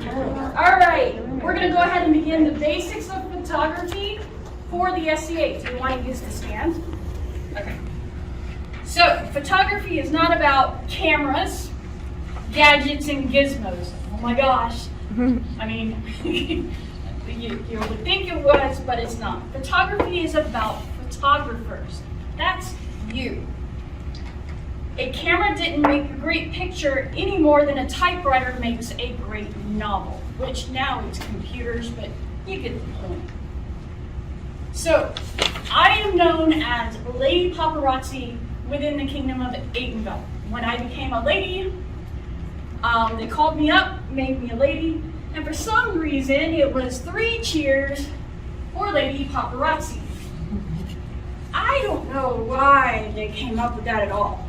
All right, we're going to go ahead and begin the basics of photography for the SCA. Do you want to use the stand? Okay. So, photography is not about cameras, gadgets, and gizmos. Oh my gosh. I mean, you would think it was, but it's not. Photography is about photographers. That's you. A camera didn't make a great picture any more than a typewriter makes a great novel, which now it's computers, but you get the point. So, I am known as Lady Paparazzi within the Kingdom of Aidenville. When I became a lady, they called me up, made me a lady, and for some reason it was 3 cheers for Lady Paparazzi. I don't know why they came up with that at all.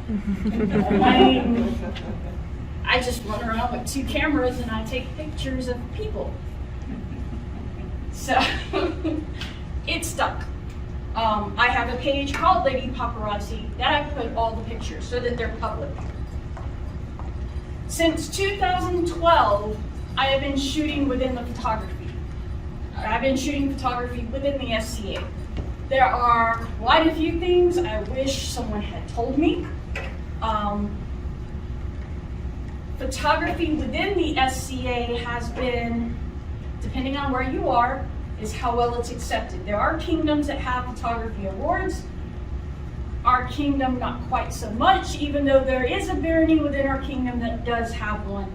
I just run around with 2 cameras and I take pictures of people. So, it stuck. I have a page called Lady Paparazzi that I put all the pictures so that they're public. Since 2012, I have been shooting within the photography. I've been shooting photography within the SCA. There are quite a few things I wish someone had told me. Photography within the SCA has been, depending on where you are, is how well it's accepted. There are kingdoms that have photography awards. Our kingdom, not quite so much, even though there is a barony within our kingdom that does have one.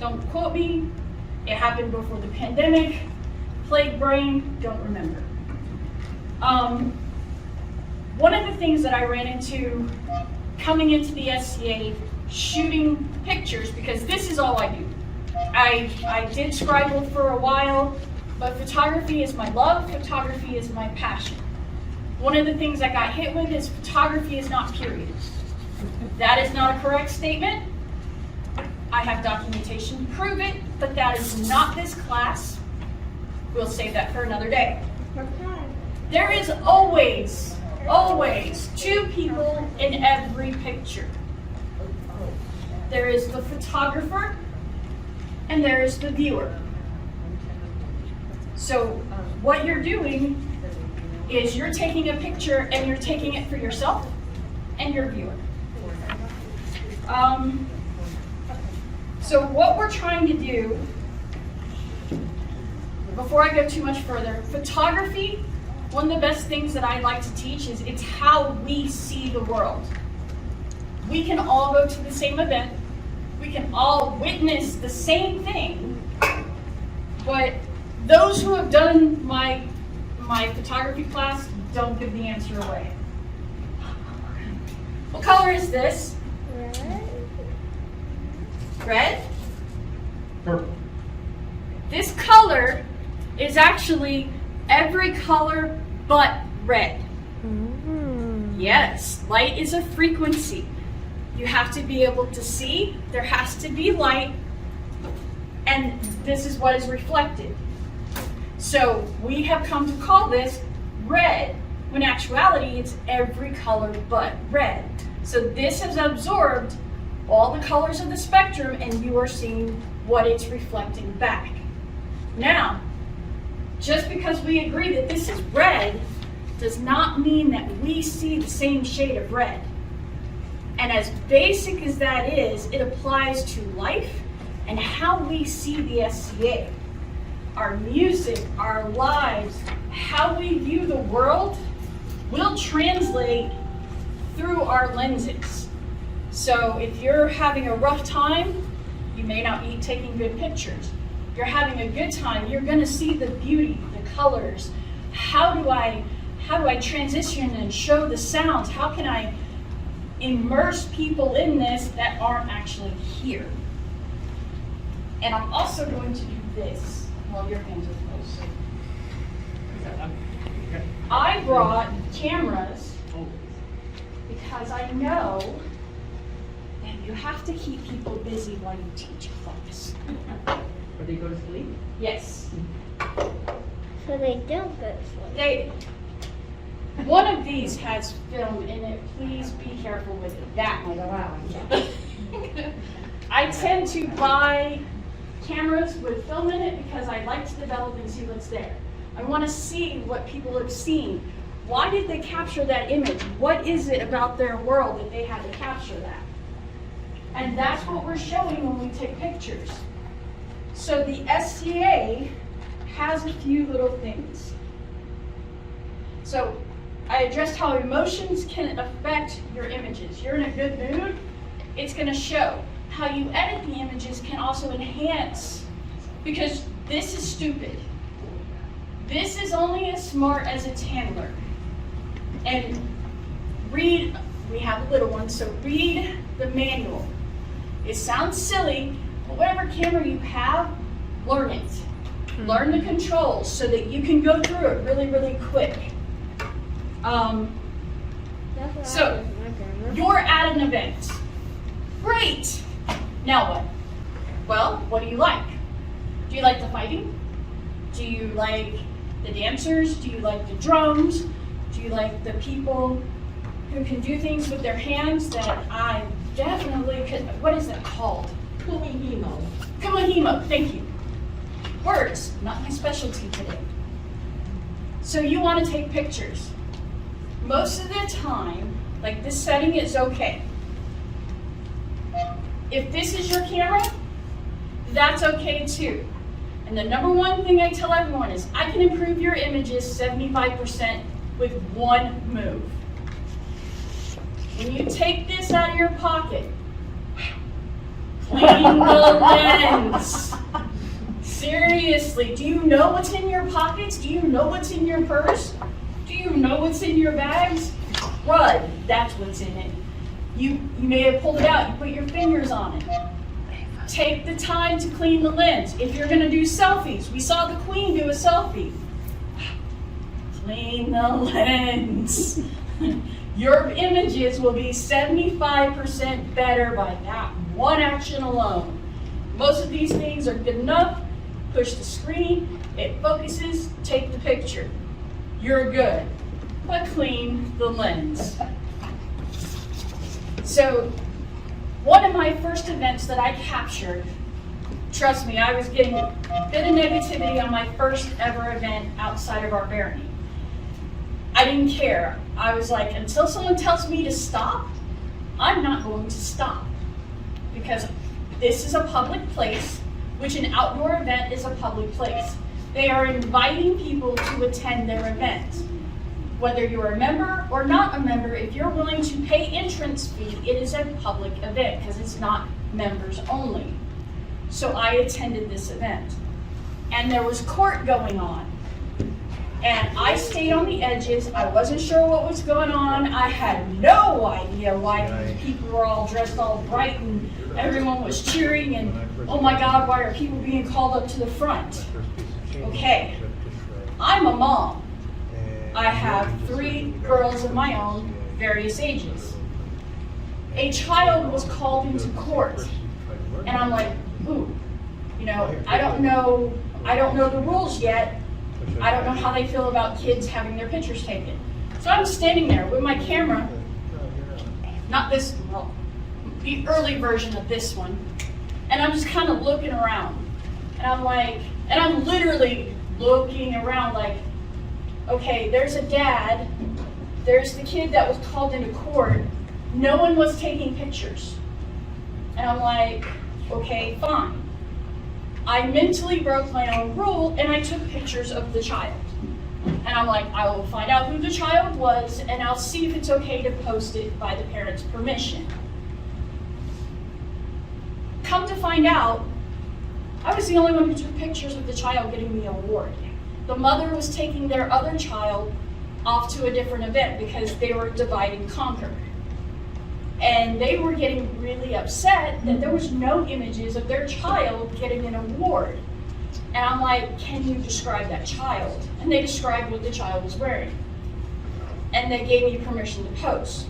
Don't quote me. It happened before the pandemic. Plague brain, don't remember. One of the things that I ran into coming into the SCA shooting pictures, because this is all I do. I did scribble for a while, but photography is my love, photography is my passion. One of the things I got hit with is photography is not period. That is not a correct statement. I have documentation to prove it, but that is not this class. We'll save that for another day. There is always 2 people in every picture. There is the photographer and there is the viewer. So what you're doing is you're taking a picture and you're taking it for yourself and your viewer. So what we're trying to do, before I go too much further, photography, one of the best things that I like to teach is it's how we see the world. We can all go to the same event, we can all witness the same thing, but those who have done my photography class don't give the answer away. What color is this? Red? Purple. This color is actually every color but red. Yes, light is a frequency. You have to be able to see, there has to be light, and this is what is reflected. So we have come to call this red, when in actuality it's every color but red. So this has absorbed all the colors of the spectrum and you are seeing what it's reflecting back. Now, just because we agree that this is red does not mean that we see the same shade of red. And as basic as that is, it applies to life and how we see the SCA. Our music, our lives, how we view the world will translate through our lenses. So if you're having a rough time, you may not be taking good pictures. If you're having a good time, you're going to see the beauty, the colors. How do I transition and show the sounds? How can I immerse people in this that aren't actually here? And I'm also going to do this while your hands are closed. I brought cameras because I know that you have to keep people busy while you teach a class. Or they go to sleep? Yes. So they don't go to sleep. One of these has film in it. Please be careful with it. That one. I tend to buy cameras with film in it because I like to develop and see what's there. I want to see what people have seen. Why did they capture that image? What is it about their world that they had to capture that? And that's what we're showing when we take pictures. So the SCA has a few little things. So I addressed how emotions can affect your images. You're in a good mood, it's going to show. How you edit the images can also enhance, because this is stupid. This is only as smart as its handler. And read, we have a little one, so read the manual. It sounds silly, but whatever camera you have, learn it. Learn the controls so that you can go through it really, really quick. So, you're at an event. Great! Now what? Well, what do you like? Do you like the fighting? Do you like the dancers? Do you like the drums? Do you like the people who can do things with their hands that I definitely could, what is that called? Kumihimo. Kumihimo, thank you. Words, not my specialty today. So you want to take pictures. Most of the time, like this setting is okay. If this is your camera, that's okay too. And the number one thing I tell everyone is I can improve your images 75% with one move. When you take this out of your pocket, clean the lens. Seriously, do you know what's in your pockets? Do you know what's in your purse? Do you know what's in your bags? Crud, that's what's in it. You may have pulled it out, you put your fingers on it. Take the time to clean the lens. If you're gonna do selfies, we saw the Queen do a selfie. Clean the lens. Your images will be 75% better by that one action alone. Most of these things are good enough. Push the screen, it focuses, take the picture. You're good, but clean the lens. So, one of my first events that I captured, trust me, I was getting a bit of negativity on my first ever event outside of our barony. I didn't care. I was like, until someone tells me to stop, I'm not going to stop. Because this is a public place, which an outdoor event is a public place. They are inviting people to attend their event. Whether you're a member or not a member, if you're willing to pay entrance fee, it is a public event because it's not members only. So I attended this event. And there was court going on. And I stayed on the edges. I wasn't sure what was going on. I had no idea why people were all dressed all bright and everyone was cheering and, oh my God, why are people being called up to the front? Okay, I'm a mom. I have 3 girls of my own, various ages. A child was called into court. And I'm like, ooh, you know, I don't know the rules yet. I don't know how they feel about kids having their pictures taken. So I'm standing there with my camera, not this, well, the early version of this one, and I'm just kind of looking around. And I'm like, and I'm literally looking around like, okay, there's a dad, there's the kid that was called into court, no one was taking pictures. And I'm like, okay, fine. I mentally broke my own rule and I took pictures of the child. And I'm like, I will find out who the child was and I'll see if it's okay to post it by the parent's permission. Come to find out, I was the only one who took pictures of the child getting the award. The mother was taking their other child off to a different event because they were divide and conquer. And they were getting really upset that there was no images of their child getting an award. And I'm like, can you describe that child? And they described what the child was wearing. And they gave me permission to post.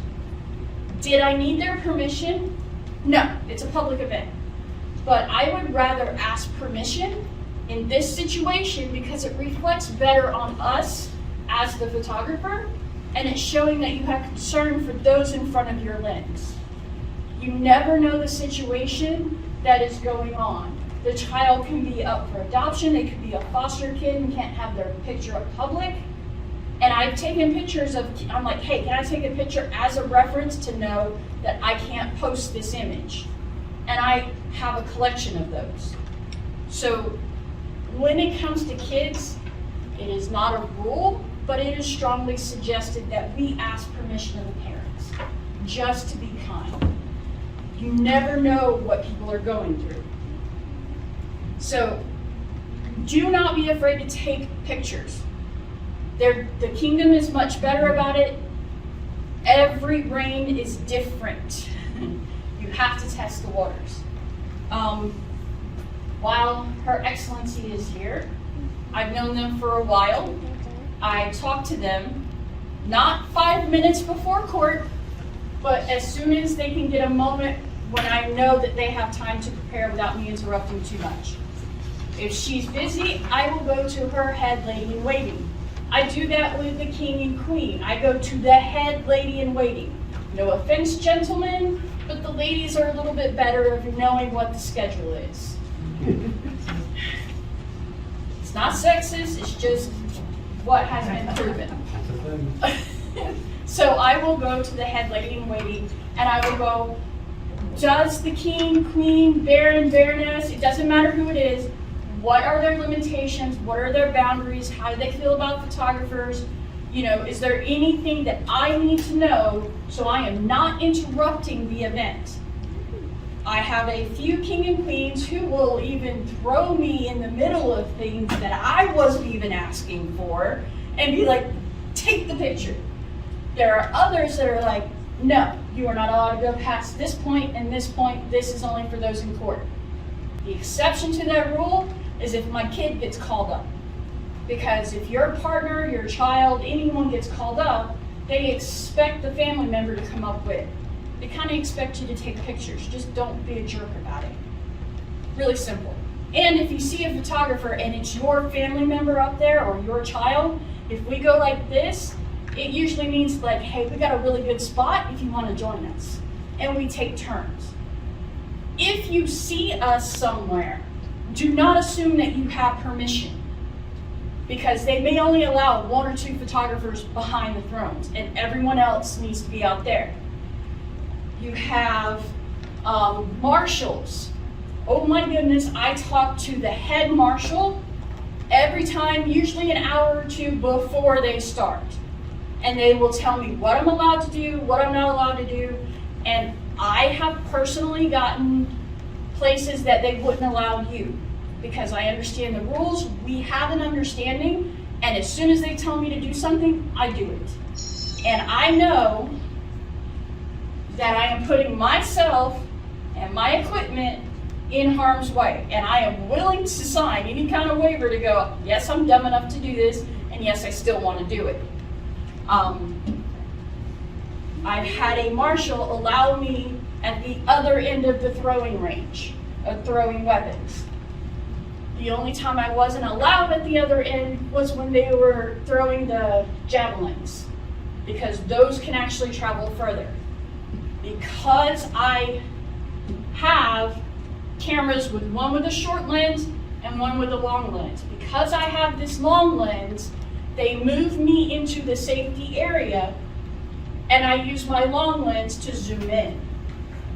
Did I need their permission? No, it's a public event. But I would rather ask permission in this situation because it reflects better on us as the photographer, and it's showing that you have concern for those in front of your lens. You never know the situation that is going on. The child can be up for adoption. They could be a foster kid and can't have their picture up public. And I've taken pictures of, I'm like, hey, can I take a picture as a reference to know that I can't post this image? And I have a collection of those. So when it comes to kids, it is not a rule, but it is strongly suggested that we ask permission of the parents, just to be kind. You never know what people are going through. So do not be afraid to take pictures. The kingdom is much better about it. Every reign is different. You have to test the waters. While Her Excellency is here, I've known them for a while. I talk to them, not 5 minutes before court, but as soon as they can get a moment when I know that they have time to prepare without me interrupting too much. If she's busy, I will go to her head lady in waiting. I do that with the king and queen. I go to the head lady in waiting. No offense, gentlemen, but the ladies are a little bit better at knowing what the schedule is. It's not sexist, it's just what has been proven. So I will go to the head lady in waiting and I will go, does the king, queen, baron, baroness, it doesn't matter who it is, what are their limitations? What are their boundaries? How do they feel about photographers? You know, is there anything that I need to know so I am not interrupting the event? I have a few king and queens who will even throw me in the middle of things that I wasn't even asking for and be like, take the picture. There are others that are like, no, you are not allowed to go past this point and this point. This is only for those in court. The exception to that rule is if my kid gets called up. Because if your partner, your child, anyone gets called up, they expect the family member to come up with. They kind of expect you to take pictures. Just don't be a jerk about it. Really simple. And if you see a photographer and it's your family member up there or your child, if we go like this, it usually means like, hey, we got a really good spot if you want to join us. And we take turns. If you see us somewhere, do not assume that you have permission, because they may only allow 1 or 2 photographers behind the thrones and everyone else needs to be out there. You have marshals. Oh my goodness, I talk to the head marshal every time, usually an hour or 2 before they start. And they will tell me what I'm allowed to do, what I'm not allowed to do. And I have personally gotten places that they wouldn't allow you because I understand the rules. We have an understanding, and as soon as they tell me to do something, I do it. And I know that I am putting myself and my equipment in harm's way, and I am willing to sign any kind of waiver to go, yes, I'm dumb enough to do this, and yes, I still want to do it. I've had a marshal allow me at the other end of the throwing range of throwing weapons. The only time I wasn't allowed at the other end was when they were throwing the javelins, because those can actually travel further. Because I have cameras with one with a short lens and one with a long lens. Because I have this long lens, they move me into the safety area and I use my long lens to zoom in.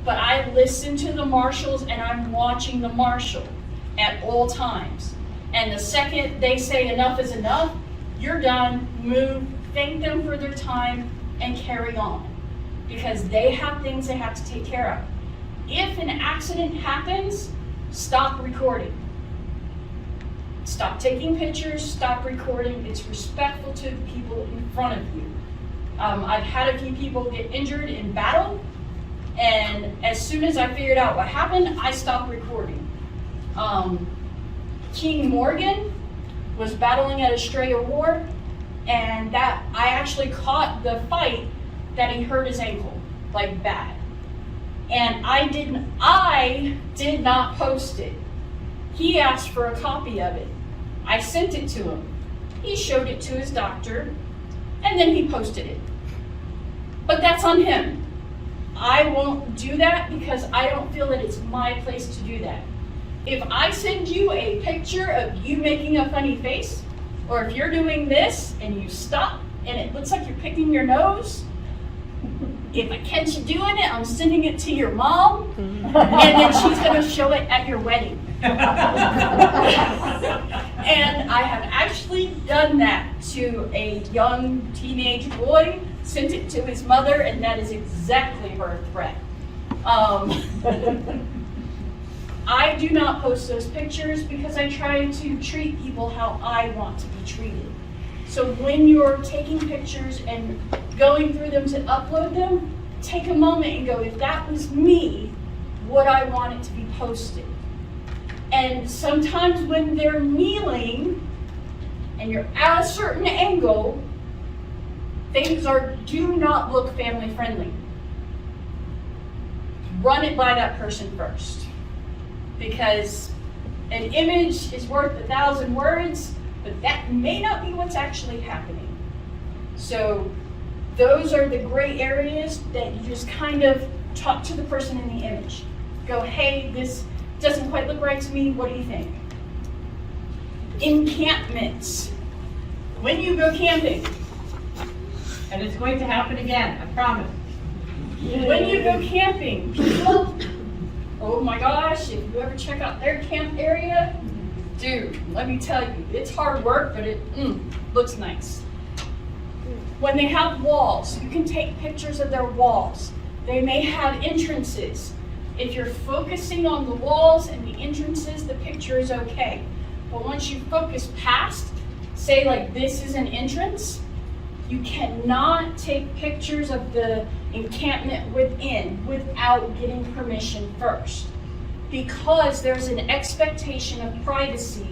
But I listen to the marshals and I'm watching the marshal at all times. And the second they say enough is enough, you're done, move, thank them for their time, and carry on. Because they have things they have to take care of. If an accident happens, stop recording. Stop taking pictures, stop recording. It's respectful to the people in front of you. I've had a few people get injured in battle, and as soon as I figured out what happened, I stopped recording. King Morgan was battling at Australia War, and that I actually caught the fight that he hurt his ankle, like bad. And I did not post it. He asked for a copy of it. I sent it to him. He showed it to his doctor, and then he posted it. But that's on him. I won't do that because I don't feel that it's my place to do that. If I send you a picture of you making a funny face, or if you're doing this and you stop and it looks like you're picking your nose, if I catch you doing it, I'm sending it to your mom, and then she's going to show it at your wedding. And I have actually done that to a young teenage boy, sent it to his mother, and that is exactly her threat. I do not post those pictures because I try to treat people how I want to be treated. So when you're taking pictures and going through them to upload them, take a moment and go, if that was me, would I want it to be posted? And sometimes when they're kneeling and you're at a certain angle, things do not look family friendly. Run it by that person first, because an image is worth 1,000 words, but that may not be what's actually happening. So those are the gray areas that you just kind of talk to the person in the image. Go, hey, this doesn't quite look right to me, what do you think? Encampments. When you go camping, And it's going to happen again, I promise. when you go camping, people, oh my gosh, if you ever check out their camp area, dude, let me tell you, it's hard work, but it looks nice. When they have walls, you can take pictures of their walls. They may have entrances. If you're focusing on the walls and the entrances, the picture is okay. But once you focus past, say like this is an entrance, you cannot take pictures of the encampment within without getting permission first, because there's an expectation of privacy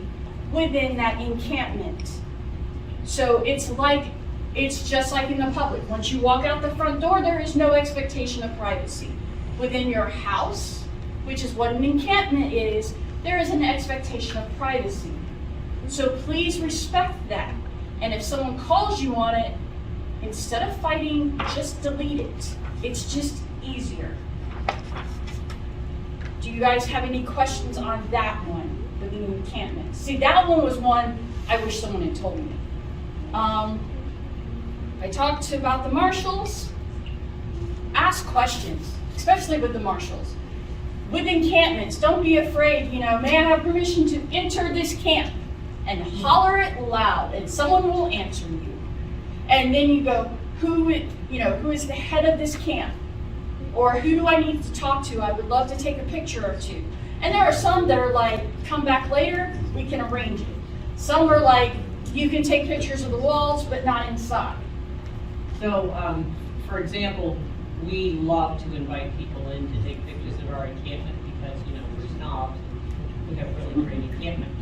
within that encampment. So it's just like in the public. Once you walk out the front door, there is no expectation of privacy. Within your house, which is what an encampment is, there is an expectation of privacy. So please respect that. And if someone calls you on it, instead of fighting, just delete it. It's just easier. Do you guys have any questions on that one, the new encampment? See, that one was one I wish someone had told me. I talked about the marshals. Ask questions, especially with the marshals. With encampments, don't be afraid, may I have permission to enter this camp? And holler it loud, and someone will answer you. And then you go, who is the head of this camp? Or who do I need to talk to? I would love to take a picture or two. And there are some that are like, come back later, we can arrange it. Some are like, you can take pictures of the walls, but not inside. So, for example, we love to invite people in to take pictures of our encampment because, we're snobs. We have really great encampment.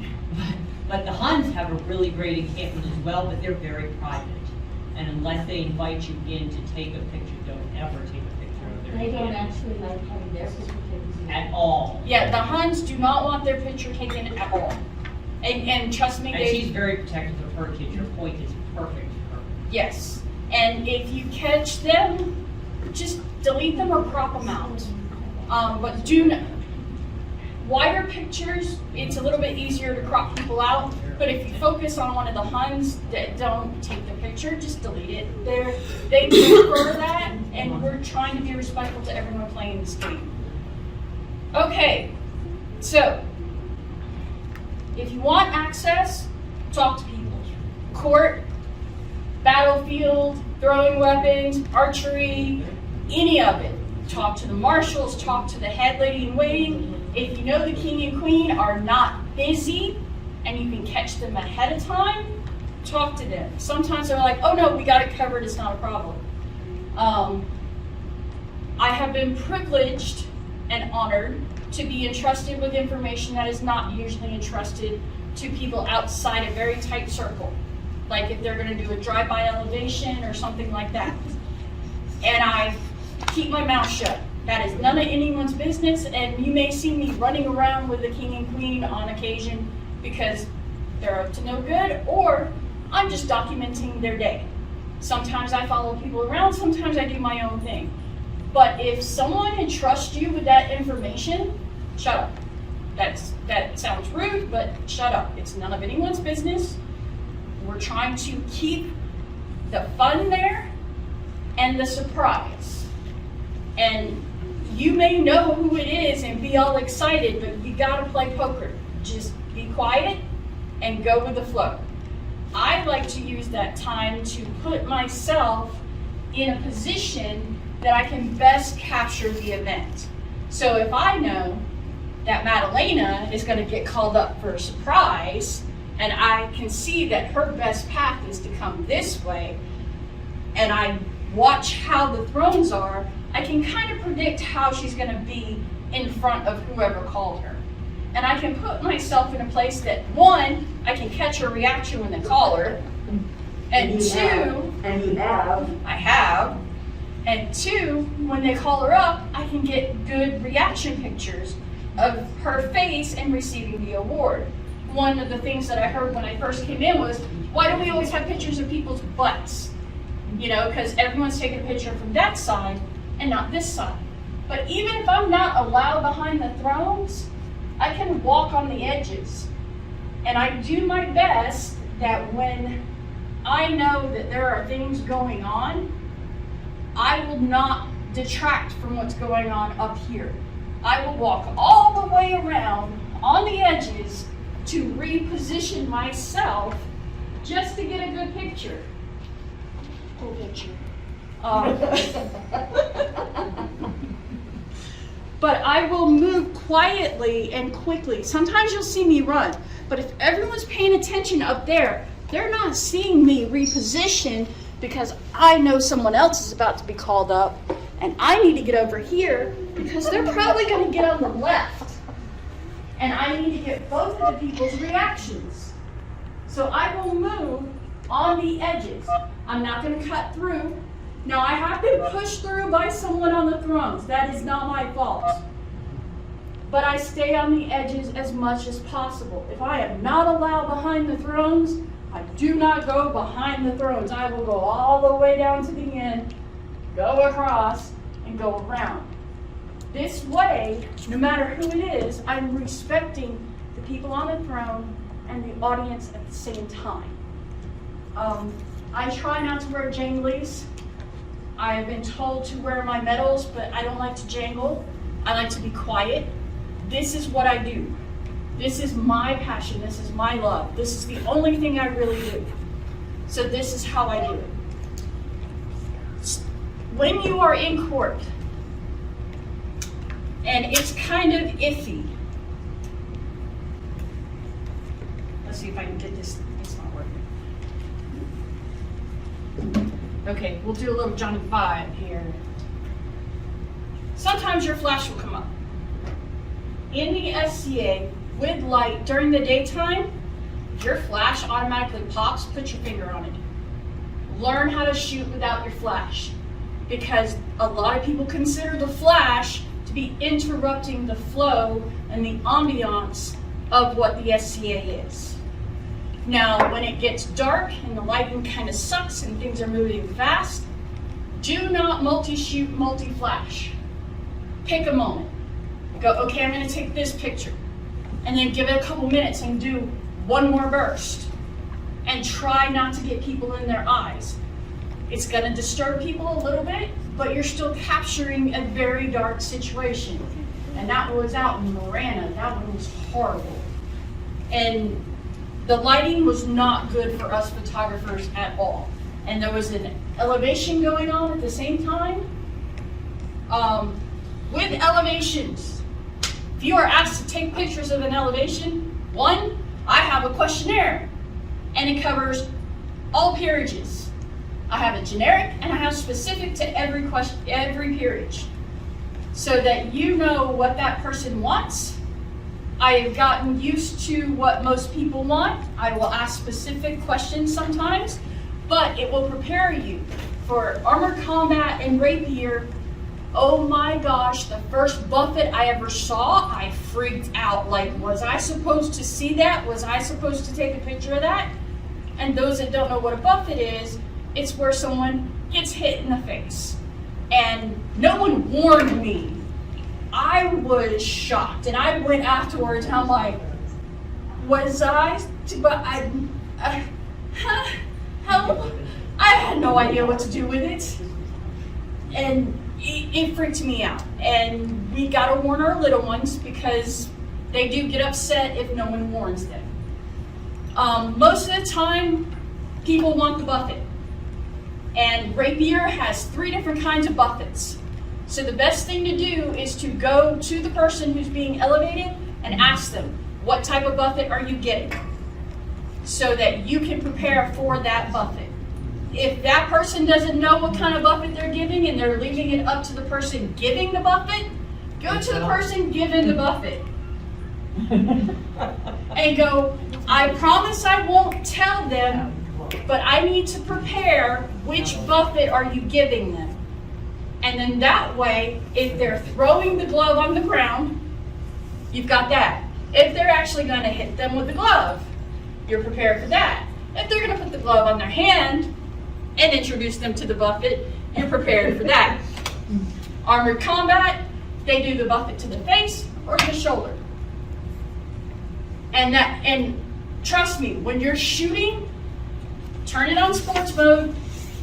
But the Huns have a really great encampment as well, but they're very private. And unless they invite you in to take a picture, don't ever take a picture of their They don't encampment. actually like having their picture taken. At all. Yeah, the Huns do not want their picture taken at all. And trust me, And she's very protective of her kids. Your point is perfect for her. yes. And if you catch them, just delete them or crop them out. But do not, wider pictures, it's a little bit easier to crop people out. But if you focus on one of the Huns that don't take the picture, just delete it. They prefer that, and we're trying to be respectful to everyone playing this game. Okay, so if you want access, talk to people. Court, battlefield, throwing weapons, archery, any of it. Talk to the marshals, talk to the head lady in waiting. If you know the king and queen are not busy and you can catch them ahead of time, talk to them. Sometimes they're like, oh no, we got it covered, it's not a problem. I have been privileged and honored to be entrusted with information that is not usually entrusted to people outside a very tight circle. Like if they're going to do a drive-by elevation or something like that. And I keep my mouth shut. That is none of anyone's business, and you may see me running around with the king and queen on occasion because they're up to no good, or I'm just documenting their day. Sometimes I follow people around, sometimes I do my own thing. But if someone entrusts you with that information, shut up. That sounds rude, but shut up. It's none of anyone's business. We're trying to keep the fun there and the surprise. And you may know who it is and be all excited, but you gotta play poker. Just be quiet and go with the flow. I like to use that time to put myself in a position that I can best capture the event. So if I know that Madalena is going to get called up for a surprise, and I can see that her best path is to come this way, and I watch how the thrones are, I can kind of predict how she's going to be in front of whoever called her. And I can put myself in a place that, one, I can catch her reaction when they call her, and two, I have, and two, when they call her up, I can get good reaction pictures of her face and receiving the award. One of the things that I heard when I first came in was, why do we always have pictures of people's butts? You know, because everyone's taking a picture from that side and not this side. But even if I'm not allowed behind the thrones, I can walk on the edges. And I do my best that when I know that there are things going on, I will not detract from what's going on up here. I will walk all the way around on the edges to reposition myself just to get a good picture. Cool picture. But I will move quietly and quickly. Sometimes you'll see me run, but if everyone's paying attention up there, they're not seeing me reposition because I know someone else is about to be called up and I need to get over here because they're probably going to get on the left. And I need to get both of the people's reactions. So I will move on the edges. I'm not going to cut through. Now I have been pushed through by someone on the thrones. That is not my fault. But I stay on the edges as much as possible. If I am not allowed behind the thrones, I do not go behind the thrones. I will go all the way down to the end, go across, and go around. This way, no matter who it is, I'm respecting the people on the throne and the audience at the same time. I try not to wear janglies. I have been told to wear my medals, but I don't like to jangle. I like to be quiet. This is what I do. This is my passion. This is my love. This is the only thing I really do. So this is how I do it. When you are in court, and it's kind of iffy. Let's see if I can get this. It's not working. Okay, we'll do a little Johnny 5 here. Sometimes your flash will come up. In the SCA, with light during the daytime, your flash automatically pops, put your finger on it. Learn how to shoot without your flash, because a lot of people consider the flash to be interrupting the flow and the ambiance of what the SCA is. Now, when it gets dark and the lighting kind of sucks and things are moving fast, do not multi-shoot, multi-flash. Pick a moment. Go, okay, I'm going to take this picture. And then give it a couple minutes and do one more burst. And try not to get people in their eyes. It's going to disturb people a little bit, but you're still capturing a very dark situation. And that was out in Marana. That one was horrible. And the lighting was not good for us photographers at all. And there was an elevation going on at the same time. With elevations, if you are asked to take pictures of an elevation, one, I have a questionnaire, and it covers all peerages. I have a generic, and I have specific to every peerage, so that you know what that person wants. I have gotten used to what most people want. I will ask specific questions sometimes, but it will prepare you for armored combat and rapier. Oh my gosh, the first buffet I ever saw, I freaked out. Like, was I supposed to see that? Was I supposed to take a picture of that? And those that don't know what a buffet is, it's where someone gets hit in the face. And no one warned me. I was shocked, and I went afterwards, and I'm like, was I? But how? I had no idea what to do with it, and it freaked me out. And we gotta warn our little ones because they do get upset if no one warns them. Most of the time, people want the buffet, and Rapier has 3 different kinds of buffets. So the best thing to do is to go to the person who's being elevated and ask them, what type of buffet are you getting? So that you can prepare for that buffet. If that person doesn't know what kind of buffet they're giving and they're leaving it up to the person giving the buffet, go to the person giving the buffet. And go, I promise I won't tell them, but I need to prepare which buffet are you giving them. And then that way, if they're throwing the glove on the ground, you've got that. If they're actually going to hit them with the glove, you're prepared for that. If they're going to put the glove on their hand and introduce them to the buffet, you're prepared for that. Armored combat, they do the buffet to the face or to the shoulder. And trust me, when you're shooting, turn it on sports mode,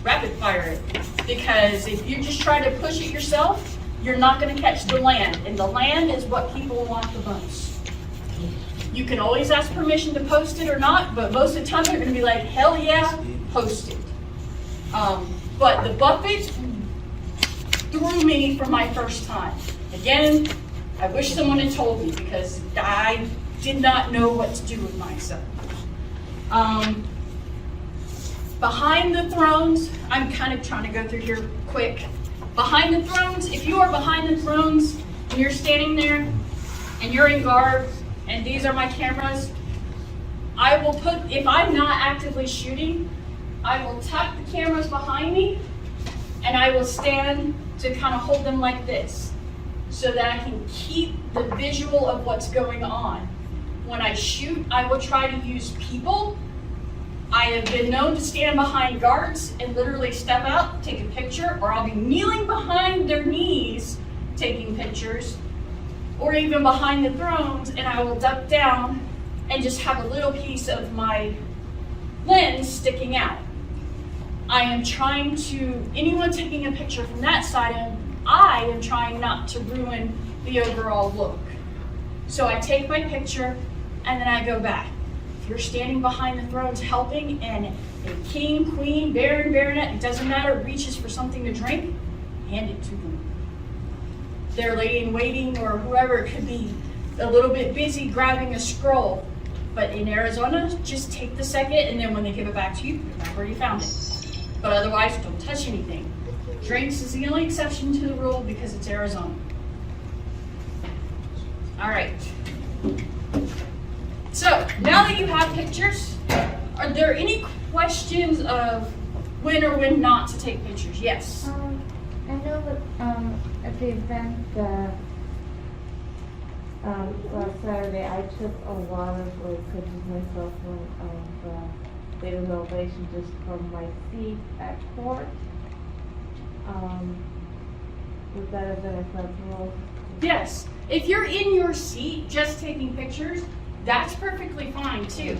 rapid fire it. Because if you just try to push it yourself, you're not going to catch the land. And the land is what people want the most. You can always ask permission to post it or not, but most of the time they're going to be like, hell yeah, post it. But the buffet threw me for my first time. Again, I wish someone had told me because I did not know what to do with myself. Behind the thrones, I'm kind of trying to go through here quick. Behind the thrones, if you are behind the thrones and you're standing there and you're in guard and these are my cameras, I will put, if I'm not actively shooting, I will tuck the cameras behind me and I will stand to kind of hold them like this so that I can keep the visual of what's going on. When I shoot, I will try to use people. I have been known to stand behind guards and literally step out, take a picture, or I'll be kneeling behind their knees taking pictures, or even behind the thrones, and I will duck down and just have a little piece of my lens sticking out. I am trying to, anyone taking a picture from that side, I am trying not to ruin the overall look. So I take my picture and then I go back. If you're standing behind the thrones helping and a king, queen, baron, baronet, it doesn't matter, reaches for something to drink, hand it to them. Their lady in waiting or whoever it could be a little bit busy grabbing a scroll. But in Arizona, just take the second and then when they give it back to you, put it back where you found it. But otherwise, don't touch anything. Drinks is the only exception to the rule because it's Arizona. All right. So now that you have pictures, are there any questions of when or when not to take pictures? Yes. I know that at the event last Saturday, I took a lot of pictures myself of the elevation just from my seat at court. Was that event acceptable? Yes. If you're in your seat just taking pictures, that's perfectly fine too.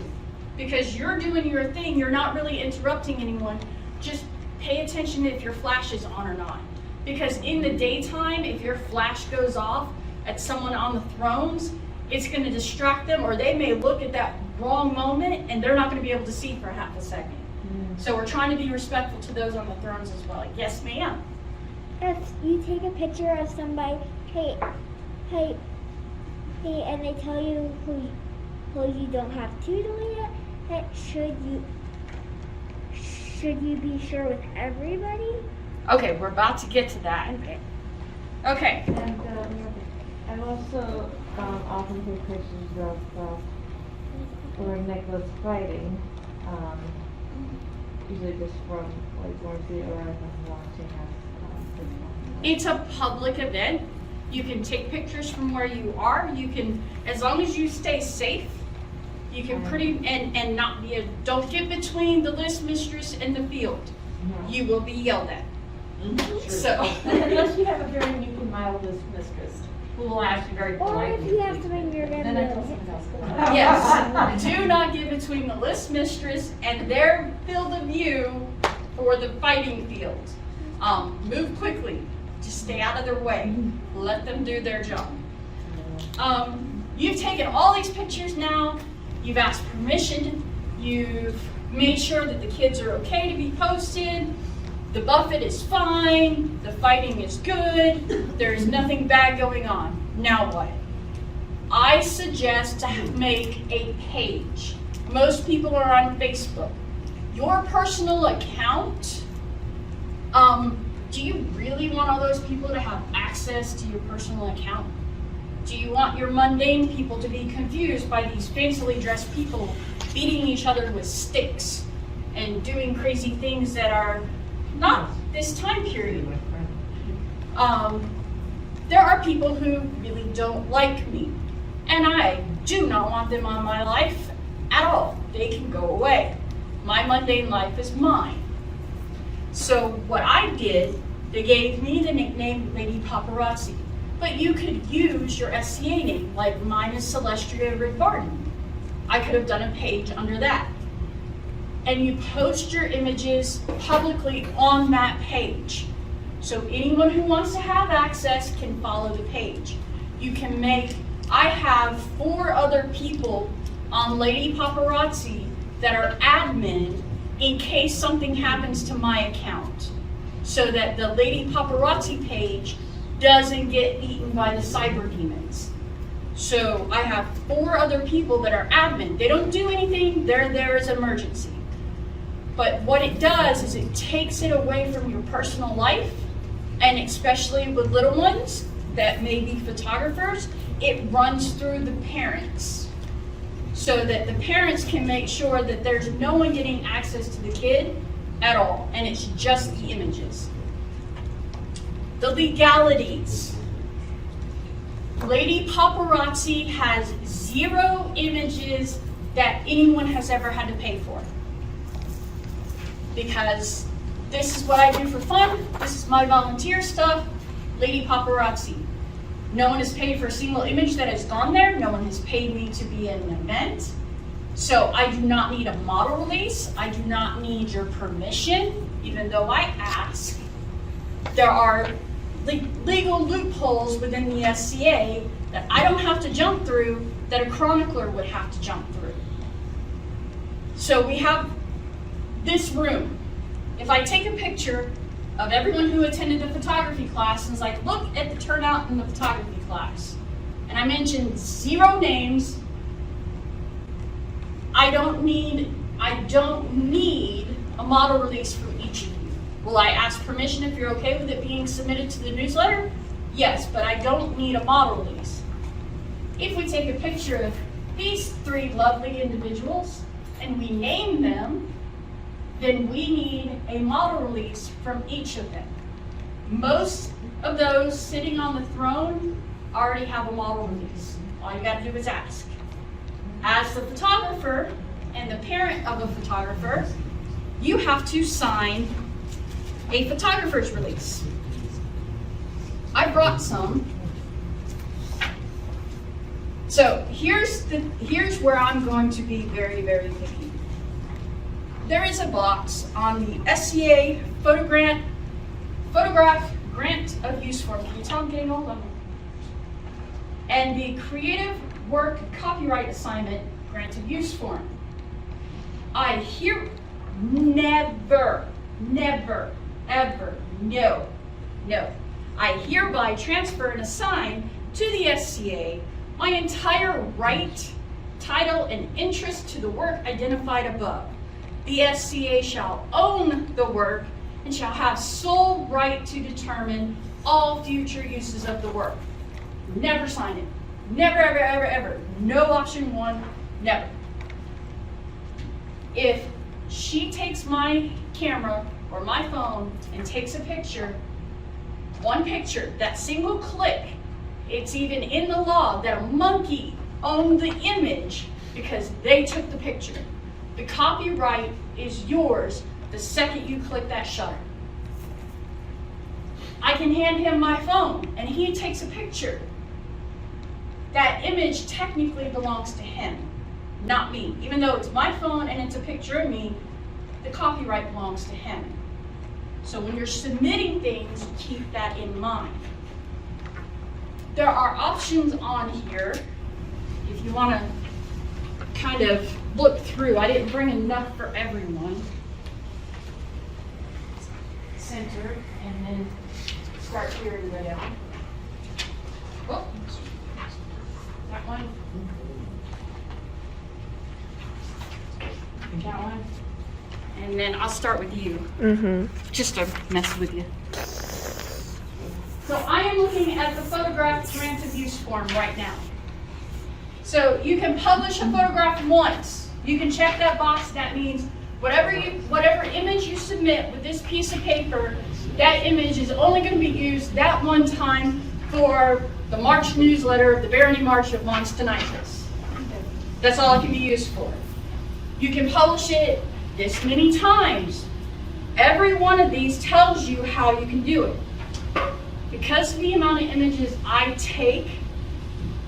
Because you're doing your thing, you're not really interrupting anyone. Just pay attention if your flash is on or not. Because in the daytime, if your flash goes off at someone on the thrones, it's going to distract them, or they may look at that wrong moment and they're not going to be able to see for half a second. So we're trying to be respectful to those on the thrones as well. Yes, ma'am. If you take a picture of somebody, hey, and they tell you who you don't have to delete it, should you be sure with everybody? Okay, we're about to get to that. Okay. And I also often take pictures of where Nicholas fighting, usually just from like Lawrence or I'm watching us. It's a public event. You can take pictures from where you are. You can, as long as you stay safe, you can and not be don't get between the list mistress and the field. You will be yelled at. Sure. So Unless you have a very meek and mild mistress. who will ask you very Or politely. if you have something you're Then I gonna tell do. someone else. Yes, do not get between the list mistress and their field of view or the fighting field. Move quickly, just stay out of their way. Let them do their job. You've taken all these pictures now, you've asked permission, you've made sure that the kids are okay to be posted, the buffet is fine, the fighting is good, there's nothing bad going on. Now what? I suggest to make a page. Most people are on Facebook. Your personal account, do you really want all those people to have access to your personal account? Do you want your mundane people to be confused by these fancily dressed people beating each other with sticks and doing crazy things that are not this time period? There are people who really don't like me, and I do not want them on my life at all. They can go away. My mundane life is mine. So what I did, they gave me the nickname Lady Paparazzi. But you could use your SCA name, like mine is Celestia Rick Barton. I could have done a page under that. And you post your images publicly on that page. So anyone who wants to have access can follow the page. You can I have 4 other people on Lady Paparazzi that are admin in case something happens to my account. So that the Lady Paparazzi page doesn't get eaten by the cyber demons. So I have 4 other people that are admin. They don't do anything, they're there as emergency. But what it does is it takes it away from your personal life, and especially with little ones that may be photographers, it runs through the parents. So that the parents can make sure that there's no one getting access to the kid at all, and it's just the images. The legalities. Lady Paparazzi has 0 images that anyone has ever had to pay for. Because this is what I do for fun, this is my volunteer stuff, Lady Paparazzi. No one has paid for a single image that has gone there, no one has paid me to be at an event. So I do not need a model release, I do not need your permission, even though I ask. There are legal loopholes within the SCA that I don't have to jump through, that a chronicler would have to jump through. So we have this room. If I take a picture of everyone who attended the photography class and is like, look at the turnout in the photography class, and I mentioned 0 names, I don't need a model release from each of you. Will I ask permission if you're okay with it being submitted to the newsletter? Yes, but I don't need a model release. If we take a picture of these 3 lovely individuals and we name them, then we need a model release from each of them. Most of those sitting on the throne already have a model release. All you gotta do is ask. As the photographer and the parent of a photographer, you have to sign a photographer's release. I brought some. So here's where I'm going to be very, very picky. There is a box on the SCA photograph grant of use form. Can you tell I'm getting old? And the creative work copyright assignment grant of use form. I never, ever, no. I hereby transfer and assign to the SCA my entire right, title, and interest to the work identified above. The SCA shall own the work and shall have sole right to determine all future uses of the work. Never sign it. Never, ever, ever, ever. No option 1, never. If she takes my camera or my phone and takes a picture, 1 picture, that single click, it's even in the law that a monkey owned the image because they took the picture. The copyright is yours the second you click that shutter. I can hand him my phone and he takes a picture. that image technically belongs to him, not me. Even though it's my phone and it's a picture of me, the copyright belongs to him. So when you're submitting things, keep that in mind. There are options on here if you want to kind of look through. I didn't bring enough for everyone. Center, and then start here and go down. Oh, that one. That one. And then I'll start with you. Just to mess with you. So I am looking at the photograph grant of use form right now. So you can publish a photograph once. You can check that box. That means whatever image you submit with this piece of paper, that image is only going to be used that one time for the March newsletter, the Barony March of Monstonitis. That's all it can be used for. You can publish it this many times. Every one of these tells you how you can do it. Because of the amount of images I take,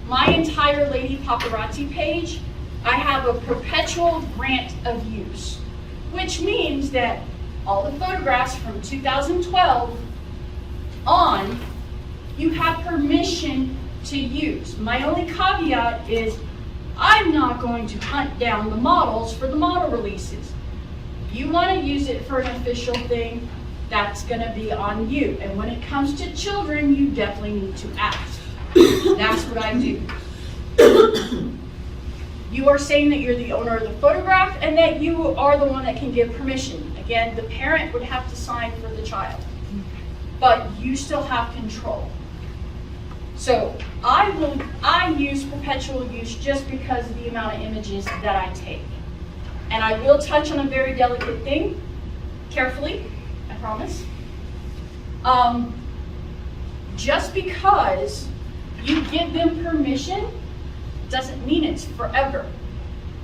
my entire Lady Paparazzi page, I have a perpetual grant of use, which means that all the photographs from 2012 on, you have permission to use. My only caveat is I'm not going to hunt down the models for the model releases. If you want to use it for an official thing, that's going to be on you. And when it comes to children, you definitely need to ask. That's what I do. You are saying that you're the owner of the photograph and that you are the one that can give permission. Again, the parent would have to sign for the child, but you still have control. So I use perpetual use just because of the amount of images that I take. And I will touch on a very delicate thing, carefully, I promise. Just because you give them permission doesn't mean it's forever.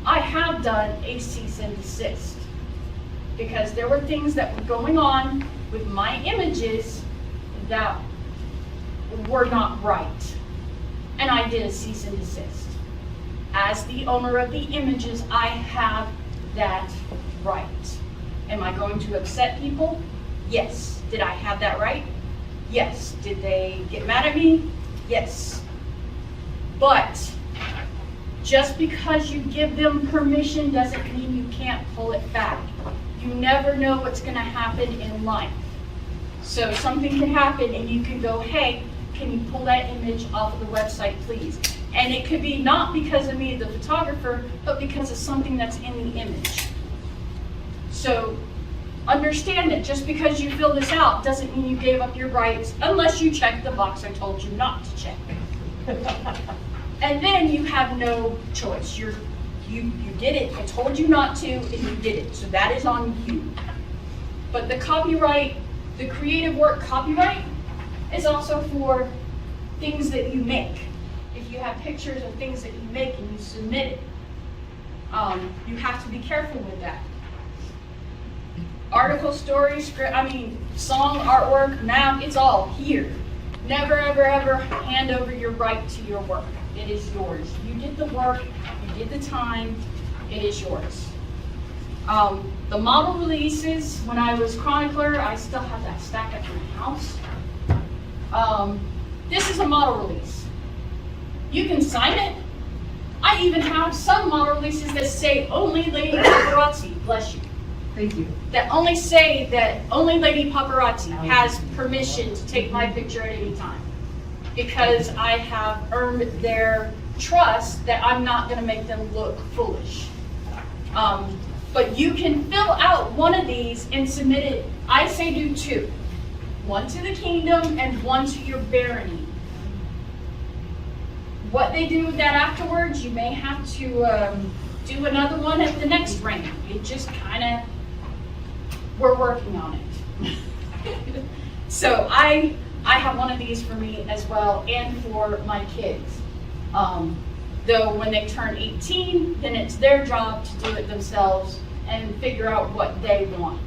I have done a cease and desist because there were things that were going on with my images that were not right. And I did a cease and desist. As the owner of the images, I have that right. Am I going to upset people? Yes. Did I have that right? Yes. Did they get mad at me? Yes. But just because you give them permission doesn't mean you can't pull it back. You never know what's going to happen in life. So something can happen and you can go, hey, can you pull that image off of the website, please? And it could be not because of me, the photographer, but because of something that's in the image. So understand that just because you fill this out doesn't mean you gave up your rights unless you check the box I told you not to check. And then you have no choice. You did it. I told you not to, and you did it. So that is on you. But the copyright, the creative work copyright, is also for things that you make. If you have pictures of things that you make and you submit it, you have to be careful with that. Article, story, script, song, artwork, map, it's all here. Never, ever, ever hand over your right to your work. It is yours. You did the work, you did the time, it is yours. The model releases, when I was chronicler, I still have that stack at my house. This is a model release. You can sign it. I even have some model releases that say only Lady Paparazzi, bless you. Thank you. That only say that only Lady Paparazzi has permission to take my picture at any time. Because I have earned their trust that I'm not going to make them look foolish. But you can fill out one of these and submit it. I say do two. One to the kingdom and one to your barony. What they do with that afterwards, you may have to do another one at the next rank. It just kind of, we're working on it. So I have one of these for me as well and for my kids. Though when they turn 18, then it's their job to do it themselves and figure out what they want.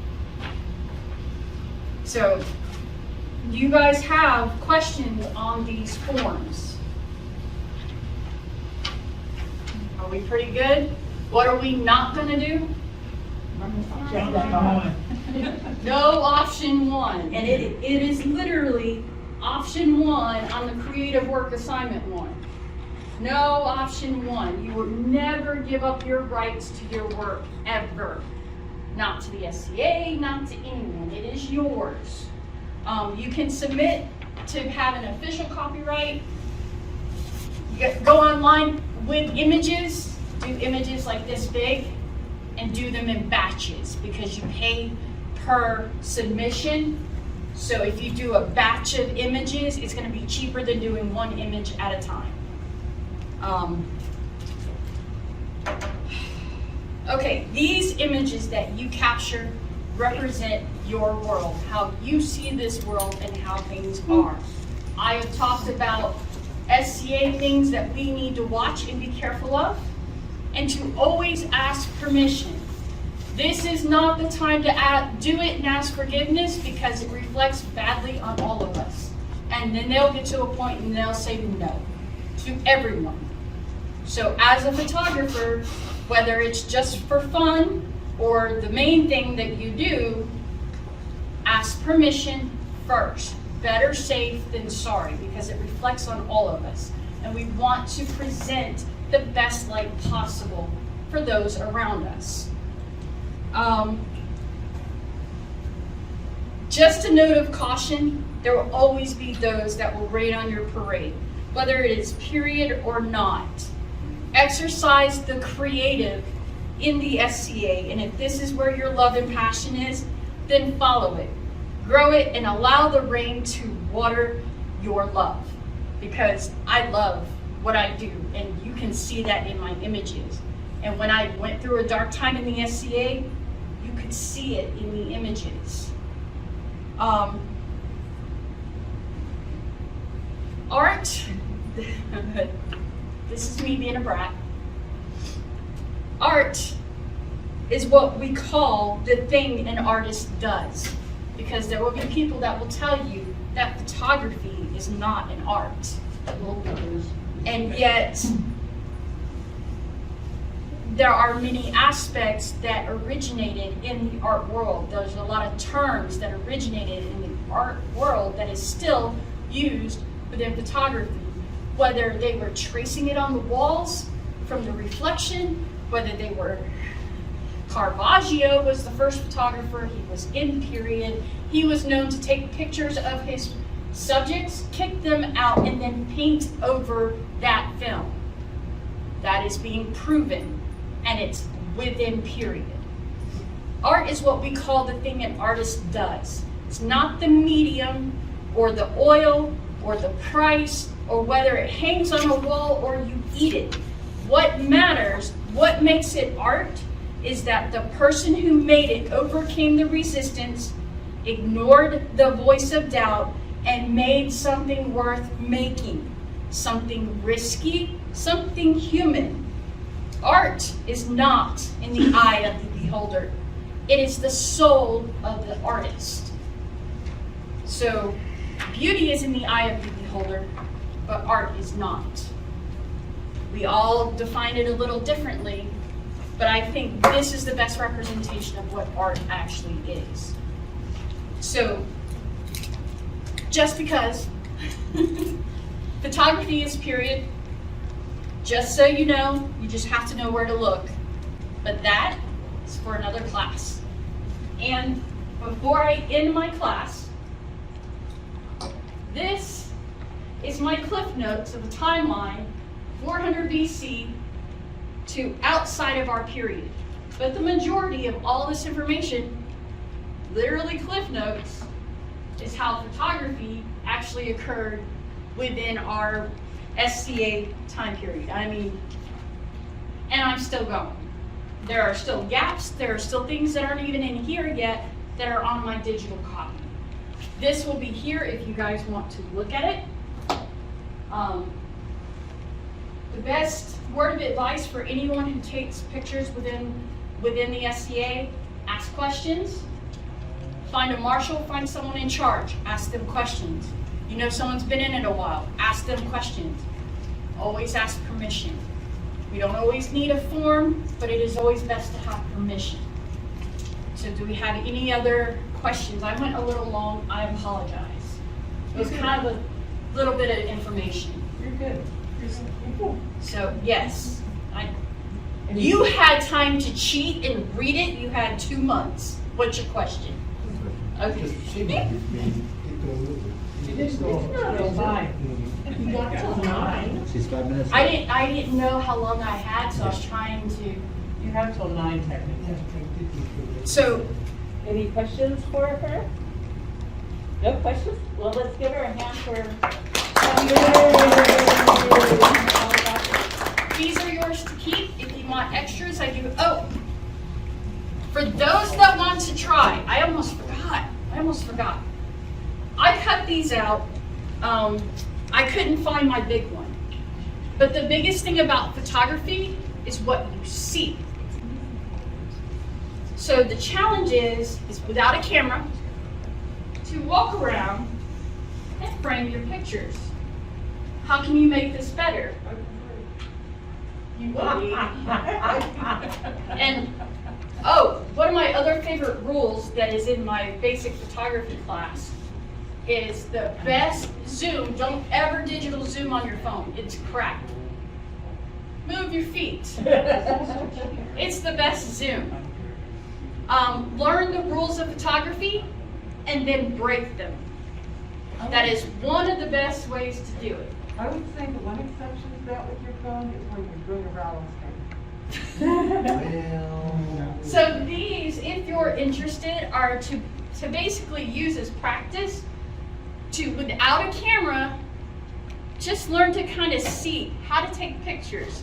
So do you guys have questions on these forms? we pretty good? What are we not gonna do? No option one, and it is literally option one on the creative work assignment one. No option one. You will never give up your rights to your work, ever. Not to the SCA, not to anyone. It is yours. You can submit to have an official copyright. Go online with images, do images like this big, and do them in batches because you pay per submission. So if you do a batch of images, it's going to be cheaper than doing one image at a time. Okay, these images that you capture represent your world, how you see this world and how things are. I have talked about SCA things that we need to watch and be careful of, and to always ask permission. This is not the time to do it and ask forgiveness because it reflects badly on all of us. And then they'll get to a point and they'll say no to everyone. So as a photographer, whether it's just for fun or the main thing that you do, ask permission first. Better safe than sorry because it reflects on all of us. And we want to present the best light possible for those around us. Just a note of caution, there will always be those that will rain on your parade, whether it is period or not. Exercise the creative in the SCA, and if this is where your love and passion is, then follow it. Grow it and allow the rain to water your love, because I love what I do, and you can see that in my images. And when I went through a dark time in the SCA, you could see it in the images. Art, this is me being a brat. Art is what we call the thing an artist does, because there will be people that will tell you that photography is not an art. And yet, there are many aspects that originated in the art world. There's a lot of terms that originated in the art world that is still used within photography. Whether they were tracing it on the walls from the reflection, whether they were, Caravaggio was the first photographer, he was in period. He was known to take pictures of his subjects, kick them out, and then paint over that film. That is being proven, and it's within period. Art is what we call the thing an artist does. It's not the medium, or the oil, or the price, or whether it hangs on a wall or you eat it. What matters, what makes it art, is that the person who made it overcame the resistance, ignored the voice of doubt, and made something worth making, something risky, something human. Art is not in the eye of the beholder. It is the soul of the artist. So beauty is in the eye of the beholder, but art is not. We all define it a little differently, but I think this is the best representation of what art actually is. So, just because photography is period, just so you know, you just have to know where to look. But that is for another class. And before I end my class, this is my cliff notes of a timeline, 400 BC to outside of our period. But the majority of all this information, literally cliff notes, is how photography actually occurred within our SCA time period. I mean, and I'm still going. There are still gaps, there are still things that aren't even in here yet that are on my digital copy. This will be here if you guys want to look at it. The best word of advice for anyone who takes pictures within the SCA, ask questions. Find a marshal, find someone in charge, ask them questions. You know someone's been in it a while, ask them questions. Always ask permission. We don't always need a form, but it is always best to have permission. So do we have any other questions? I went a little long, I apologize. It was kind of a little bit of information. You're good. So yes, you had time to cheat and read it, you had 2 months. What's your question? Okay. She did go till 9. You got till 9. She's 5 minutes. I didn't know how long I had, so I was trying to. You have till 9 technically. So Any questions for her? No questions? Well, let's give her a hand for. these are yours to keep. If you want extras, I do. Oh, for those that want to try, I almost forgot. I cut these out. I couldn't find my big one. But the biggest thing about photography is what you see. So the challenge is without a camera, to walk around and frame your pictures. How can you make this better? You will be. And, oh, one of my other favorite rules that is in my basic photography class is the best zoom. Don't ever digital zoom on your phone. It's crap. Move your feet. It's the best zoom. Learn the rules of photography and then break them. That is one of the best ways to do it. I would say the one exception to that with your phone is when you're doing a rattle scan. So these, if you're interested, are to basically use as practice to, without a camera, just learn to kind of see how to take pictures.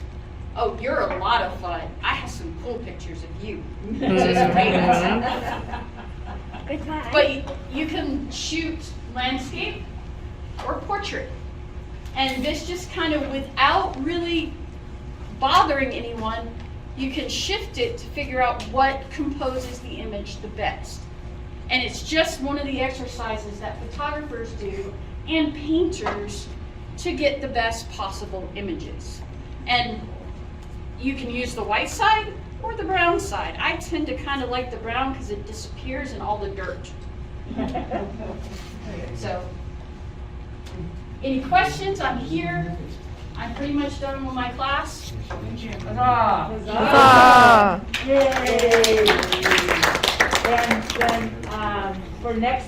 Oh, you're a lot of fun. I have some cool pictures of you. Just wait. But you can shoot landscape or portrait. And this just kind of, without really bothering anyone, you can shift it to figure out what composes the image the best. And it's just one of the exercises that photographers do and painters to get the best possible images. And you can use the white side or the brown side. I tend to kind of like the brown because it disappears in all the dirt. So, any questions? I'm here. I'm pretty much done with my class. Yay! And then, for next